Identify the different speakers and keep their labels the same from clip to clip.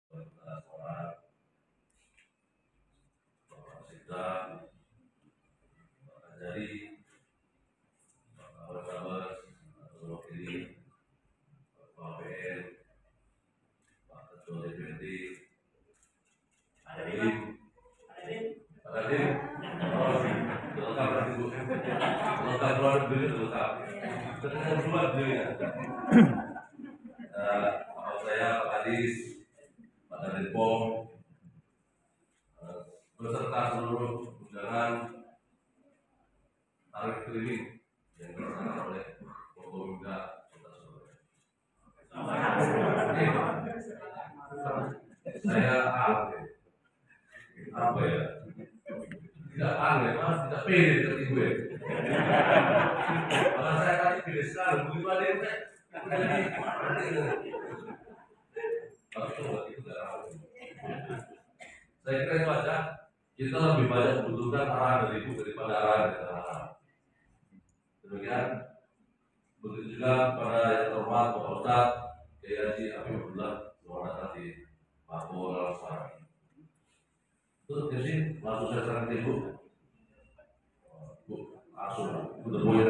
Speaker 1: Sholat, sidang, ajari, sahabat-sahabat, atau ini, Pak PN, Pak Ketua DPRD, Adin, lengkap berarti Bu, lengkap luar negeri lengkap, terkenal dua beliau ya. Saya Pak Adis, Pak Dadin Pom, beserta seluruh undangan tarik keliling yang dilaksanakan oleh Forkopimda Kota Surabaya. Saya apa ya? Tidak aneh, mas, tidak pede seperti gue. Karena saya tadi pede sekali, begitu ada yang itu tidak tahu. Saya kira itu aja. Kita lebih banyak membutuhkan arahan dari ibu daripada arahan dari anak. Demikian. Begitu juga kepada yang terhormat Bapak Ustadz Kiai Haji Habibullah selamat datang di Mako Al-Sarani. Terus sih langsung saya serang ibu. Bu, langsung udah boleh.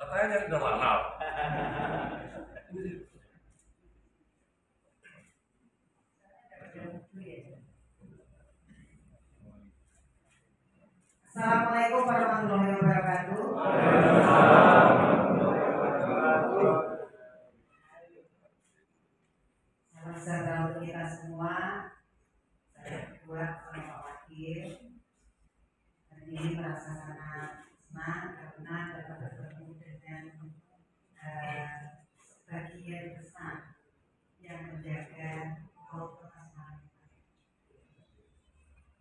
Speaker 1: Katanya udah lama.
Speaker 2: Assalamualaikum warahmatullahi wabarakatuh. Salam sejahtera untuk kita semua. Saya buat sama Pak Wakil. Hari ini merasa sangat senang karena dapat bertemu dengan sebagian besar yang menjaga kebersamaan.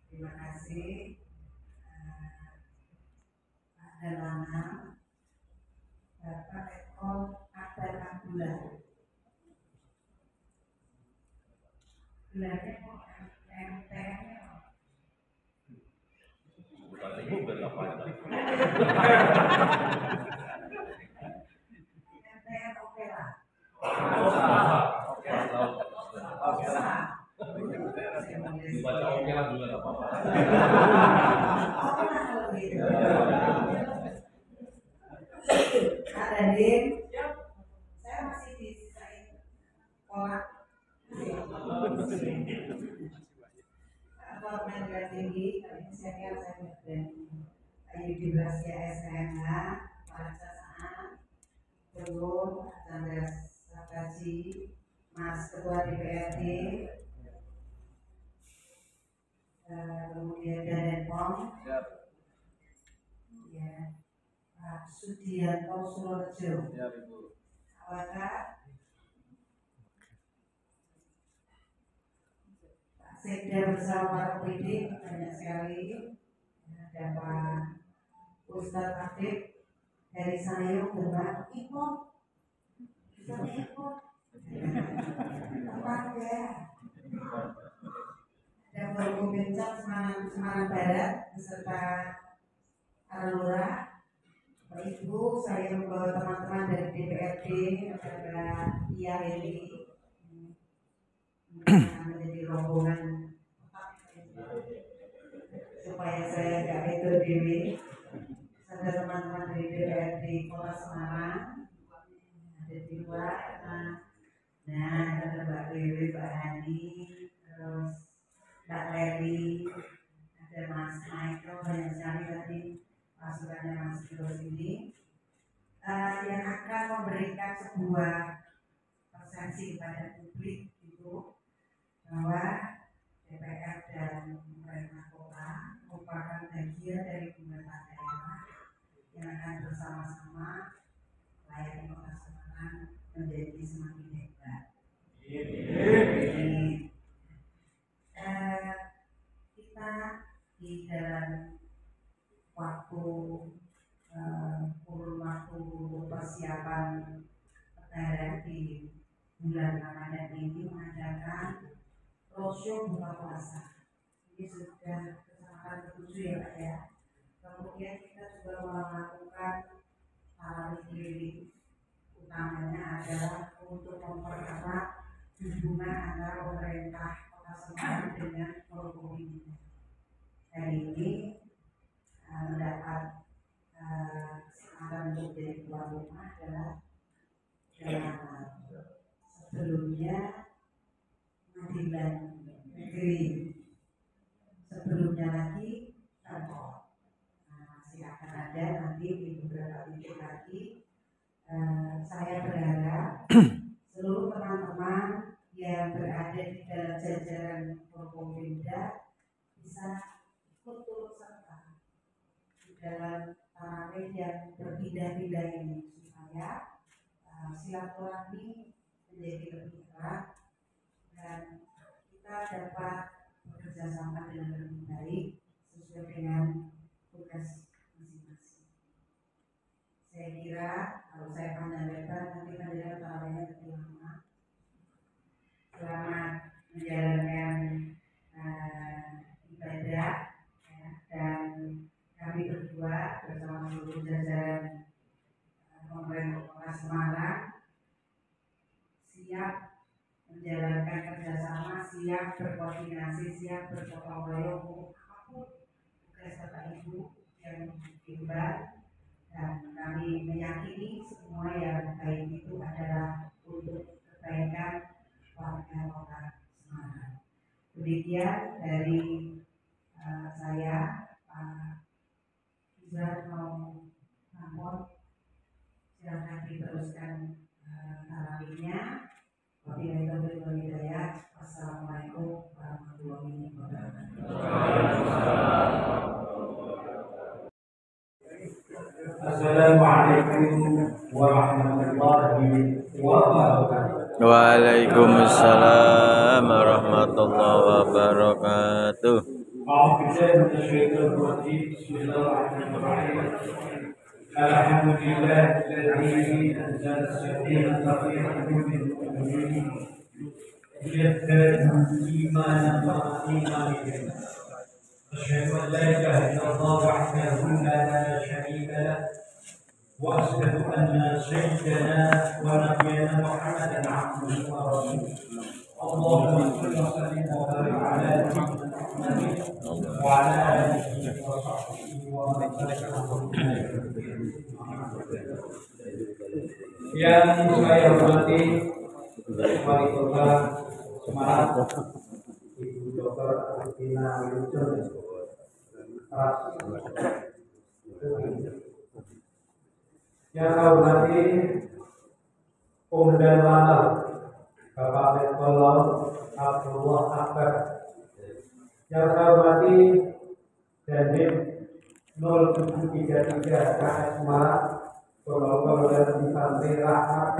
Speaker 2: Terima kasih. Dalana Bapak Eko Akbar Abdullah. Gelarnya kok MTN?
Speaker 1: Bukan ibu berapa aja.
Speaker 2: MTN oke lah.
Speaker 1: Dibaca oke lah juga nggak apa-apa.
Speaker 2: Oke lah kalau gitu. Kak Dadin, saya masih disisain kolak. Kalau pendidikan tinggi, ini saya dan Ayudi Brasya SMH, Pancasaan, belum Chandra Sakaji, Mas Ketua DPRD, kemudian Daden Pom, ya, Pak Sudianto Surorejo, apakah Pak Sekda bersama para pendidik banyak sekali, ada Pak Ustadz Afif dari Sayung Demak, ikut, tempat ya. Dan Forkopimda Semarang Barat beserta Aralura. Bapak Ibu, saya membawa teman-teman dari DPRD pada Iya Heli menjadi rombongan supaya saya tidak itu dewi. Ada teman-teman dari DPRD Kota Semarang ada di luar. Nah, ada Mbak Dewi, Mbak Hani, terus Mbak Leli, ada Mas Michael, banyak sekali tadi pasukannya Mas Terus ini yang akan memberikan sebuah persepsi kepada publik itu bahwa DPR dan pemerintah kota merupakan bagian dari pemerintah daerah yang akan bersama-sama layaknya Kota Semarang menjadi semakin hebat. Kita di dalam waktu kurun waktu persiapan lebaran di bulan Ramadan ini mengadakan roadshow buka puasa. Ini sudah kesempatan ke-7 ya Pak ya. Kemudian kita juga melakukan tarawih keliling. Utamanya adalah untuk mempererat hubungan antara pemerintah Kota Semarang dengan Forkompimda. Hari ini mendapat kesempatan untuk jadi tuan rumah adalah Jalan. Sebelumnya Pengadilan Negeri, sebelumnya lagi Kantor. Masih akan ada nanti di beberapa titik lagi. Saya berharap seluruh teman-teman yang berada di dalam jajaran Forkompimda bisa ikut turut serta di dalam tarawih yang berpindah-pindah ini supaya silaturahmi menjadi lebih erat dan kita dapat bekerja sama dengan lebih baik sesuai dengan tugas masing-masing. Saya kira kalau saya panjang lebar nanti panjang tarawihnya lebih lama. Selamat menjalankan ibadah ya, dan kami berdua bersama seluruh jajaran pemerintah Kota Semarang siap menjalankan kerjasama, siap berkoordinasi, siap bergotong royong untuk apapun tugas Bapak Ibu yang diemban, dan kami meyakini semua yang baik itu adalah untuk kebaikan warga Kota Semarang. Demikian dari saya, Pak Izar mau nampol, silakan diteruskan tarawihnya. Wabillahi taufiq wal hidayah. Wassalamualaikum warahmatullahi wabarakatuh.
Speaker 3: Assalamualaikum warahmatullahi wabarakatuh.
Speaker 4: Waalaikumsalam warahmatullahi wabarakatuh.
Speaker 3: Alhamdulillah alladzi anzala as-sakinata fi qulubil mu'minin liyazdadu imanan ma'a imanihim. Asyhadu an la ilaha illallah wahdahu la syarika lah wa asyhadu anna sayyidana wa nabiyyana Muhammadan abduhu wa rasuluh. Allahumma shalli wa sallim wa barik ala Muhammadin wa ala alihi wa sahbihi wa man yang saya hormati Wali Kota Semarang, Ibu Dr. Agustina Wilujeng, yang saya hormati Komandan Lanal Bapak Letkol Laut Abdullah Akbar, yang saya hormati Dandim 0733 KS Semarang, Protokol dan Infanteri Rahmat,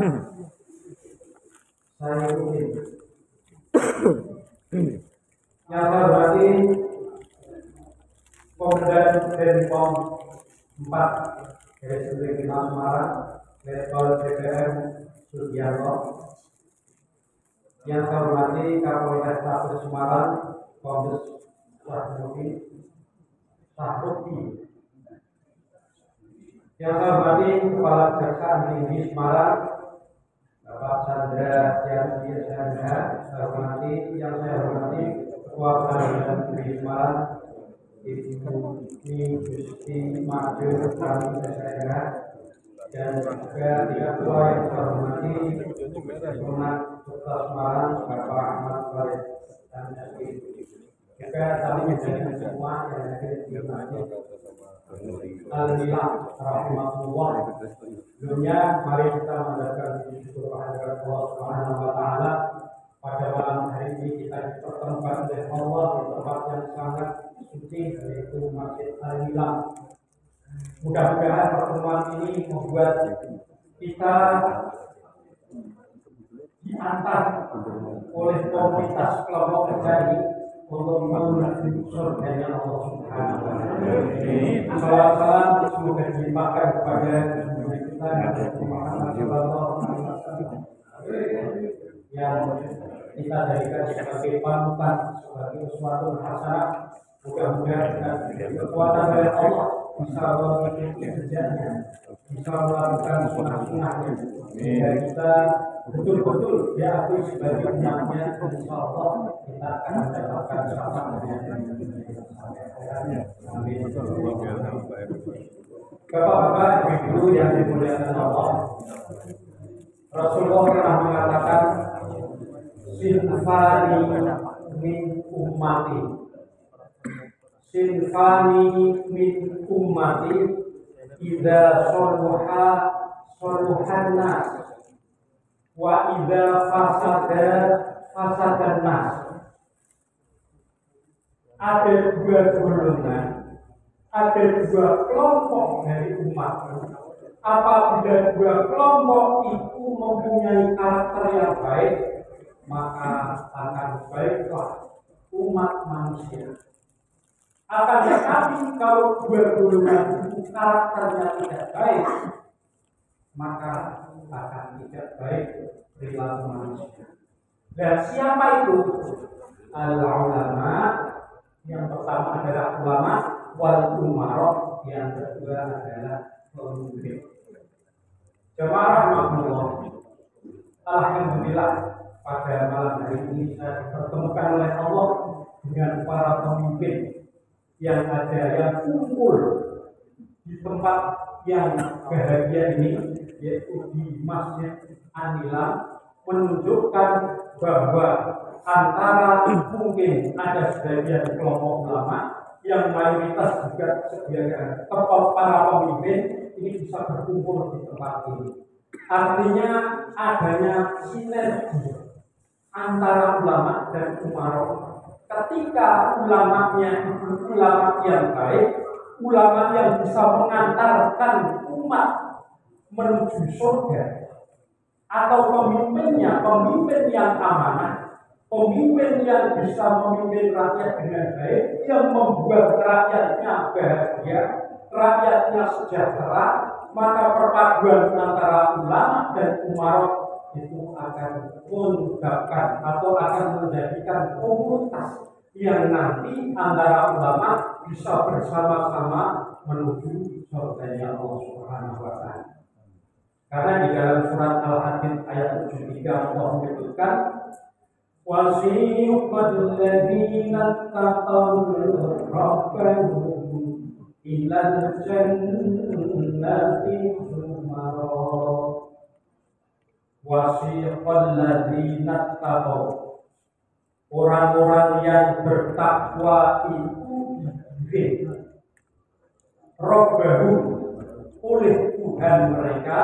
Speaker 3: saya ikutin. Yang saya hormati Komandan Denpom 4 Garis Kriminal Semarang, Letkol CPM Sugianto. Yang saya hormati Kapolres Tabes Semarang, Kombes Sahruti. Yang saya hormati Kepala Kejaksaan Tinggi Semarang, Bapak Chandra Yanti Chandra. Yang saya hormati Ketua Pengadilan Negeri Semarang, Ibu Gusti Maju Kami SPH, dan juga tiga ketua yang saya hormati Kemenang Kota Semarang, Bapak Ahmad Walid dan SPI. Juga kami menjadi semua yang hadir di masjid Alhamdulillah, rahimahullah. Sebelumnya, mari kita mengucapkan syukur kehadirat Allah Subhanahu wa Ta'ala. Pada malam hari ini kita dipertemukan oleh Allah di tempat yang sangat suci, yaitu Masjid Al-Hilam. Mudah-mudahan pertemuan ini membuat kita diantar oleh komunitas kelompok kerja ini untuk menuju surganya Allah Subhanahu wa Ta'ala. Salam semoga dilimpahkan kepada kita Nabi Muhammad sallallahu alaihi wasallam. yang kita jadikan sebagai panutan, sebagai sesuatu hasanah. Mudah-mudahan dengan kekuatan dari Allah bisa mengikuti jejaknya, bisa melakukan sunnah-sunnahnya, sehingga kita betul-betul diakui sebagai umatnya. Insya Allah kita akan mendapatkan syafaatnya. Amin. Bapak-bapak, ibu yang dimuliakan Allah, Rasulullah pernah mengatakan, sinfani min ummati, sinfani min ummati, idza soluha soluhan nas, wa idza fasada fasadan nas. Ada dua golongan, ada dua kelompok dari umat. Apabila dua kelompok itu mempunyai karakter yang baik, maka akan baiklah umat manusia. Akan tetapi kalau dua golongan itu karakternya tidak baik, maka akan tidak baik perilaku manusia. Dan siapa itu? Al-ulama. Yang pertama adalah ulama, wal umarok, yang kedua adalah pemimpin. Jemaah rahmatullah, alhamdulillah pada malam hari ini saya dipertemukan oleh Allah dengan para pemimpin yang ada yang kumpul di tempat yang bahagia ini, yaitu di Masjid An-Nilam, menunjukkan bahwa antara mungkin ada sebagian kelompok ulama yang mayoritas juga sebagian tempat para pemimpin ini bisa berkumpul di tempat ini. Artinya adanya sinergi antara ulama dan umarok. Ketika ulamanya itu ulama yang baik, ulama yang bisa mengantarkan umat menuju surga, atau pemimpinnya pemimpin yang amanah, pemimpin yang bisa memimpin rakyat dengan baik, yang membuat rakyatnya bahagia, rakyatnya sejahtera, maka perpaduan antara ulama dan umarok itu akan menyebabkan atau akan menjadikan komunitas yang nanti antara ulama bisa bersama-sama menuju surganya Allah Subhanahu wa Ta'ala. Karena di dalam surat Al-Hadid ayat 73 Allah menyebutkan, wasiqal ladzina taqaw rabbahum ilal jannati zumara. Wasiqal ladzina taqaw, orang-orang yang bertakwa itu dibimbing rabbahum oleh Tuhan mereka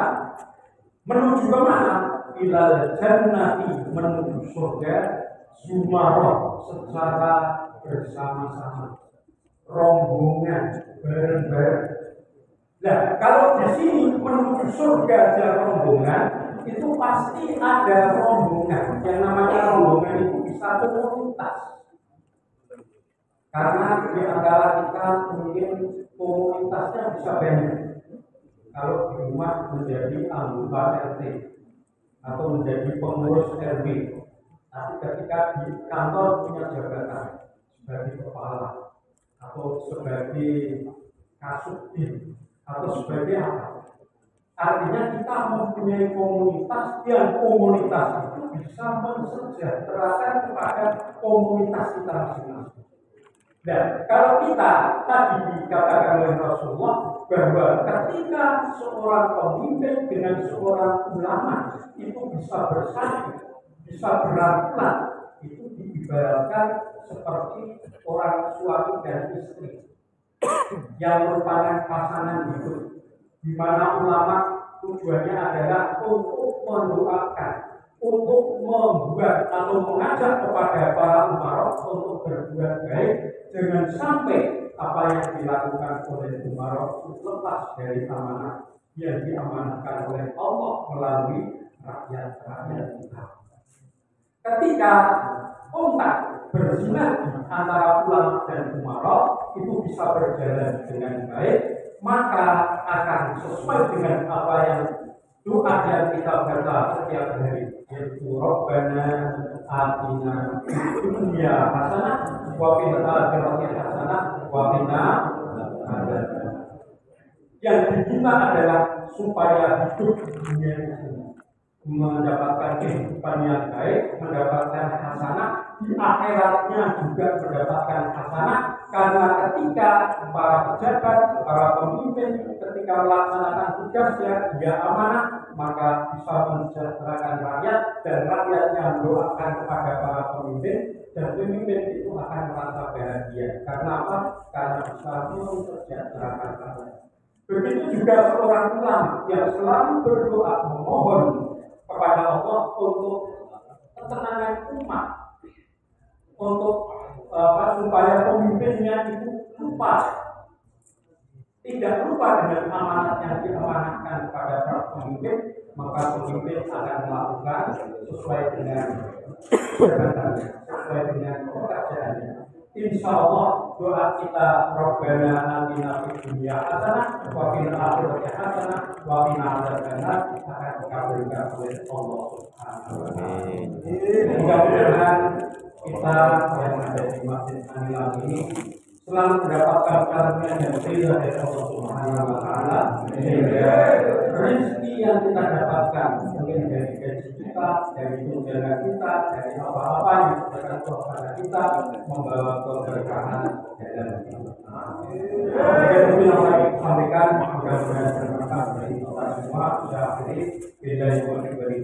Speaker 3: menuju ke mana? Ilal jannati, menuju surga, zumarah, secara bersama-sama, rombongan, bareng-bareng. Nah, kalau di sini menuju surga dan rombongan, itu pasti ada rombongan. Yang namanya rombongan itu bisa komunitas. Karena di antara kita mungkin komunitasnya bisa banyak. Kalau di rumah menjadi anggota RT atau menjadi pengurus RW, tapi ketika di kantor punya jabatan sebagai kepala atau sebagai kasubdit atau sebagai apa? Artinya kita mempunyai komunitas yang komunitas itu bisa mensejahterakan kepada komunitas kita masing-masing. Dan kalau kita tadi dikatakan oleh Rasulullah bahwa ketika seorang pemimpin dengan seorang ulama itu bisa bersatu, bisa berangkulan, itu diibaratkan seperti orang suami dan istri yang merupakan pasangan hidup, di mana ulama tujuannya adalah untuk mendoakan, untuk membuat atau mengajak kepada para umarok untuk berbuat baik, jangan sampai apa yang dilakukan oleh umarok lepas dari amanah yang diamanahkan oleh Allah melalui rakyat-rakyat kita. Ketika kontak bersinergi antara ulama dan umarok itu bisa berjalan dengan baik, maka akan sesuai dengan apa yang doa yang kita baca setiap hari, yaitu Rabbana atina fid dunya hasanah wa fil akhirati hasanah wa qina adzabannar. Yang diminta adalah supaya hidup di dunia ini mendapatkan kehidupan yang baik, mendapatkan hasanah, di akhiratnya juga mendapatkan hasanah, karena ketika para pejabat, para pemimpin ketika melaksanakan tugasnya dia amanah, maka bisa mensejahterakan rakyat dan rakyatnya mendoakan kepada para pemimpin dan pemimpin itu akan merasa bahagia. Karena apa? Karena bisa mensejahterakan rakyat. Begitu juga seorang ulama yang selalu berdoa memohon kepada Allah untuk ketenangan umat, untuk supaya pemimpinnya itu tidak lupa dengan amanat yang diamanatkan kepada para pemimpin, maka pemimpin akan melakukan sesuai dengan jabatannya, sesuai dengan pekerjaannya. Insya Allah doa kita Rabbana atina fid dunya hasanah wa fil akhirati hasanah wa qina adzabannar akan dikabulkan oleh Allah Subhanahu wa taala. Mudah-mudahan kita yang ada di Masjid Anil ini selalu mendapatkan karunia dan ridha dari Allah Subhanahu wa taala, sehingga rezeki yang kita dapatkan mungkin dari gaji kita, dari tunjangan kita, dari apa-apa yang diberikan kepada kita membawa keberkahan dalam hidup. Jadi yang saya sampaikan mudah-mudahan bermanfaat bagi kita semua. Sudah akhiri beda yang beri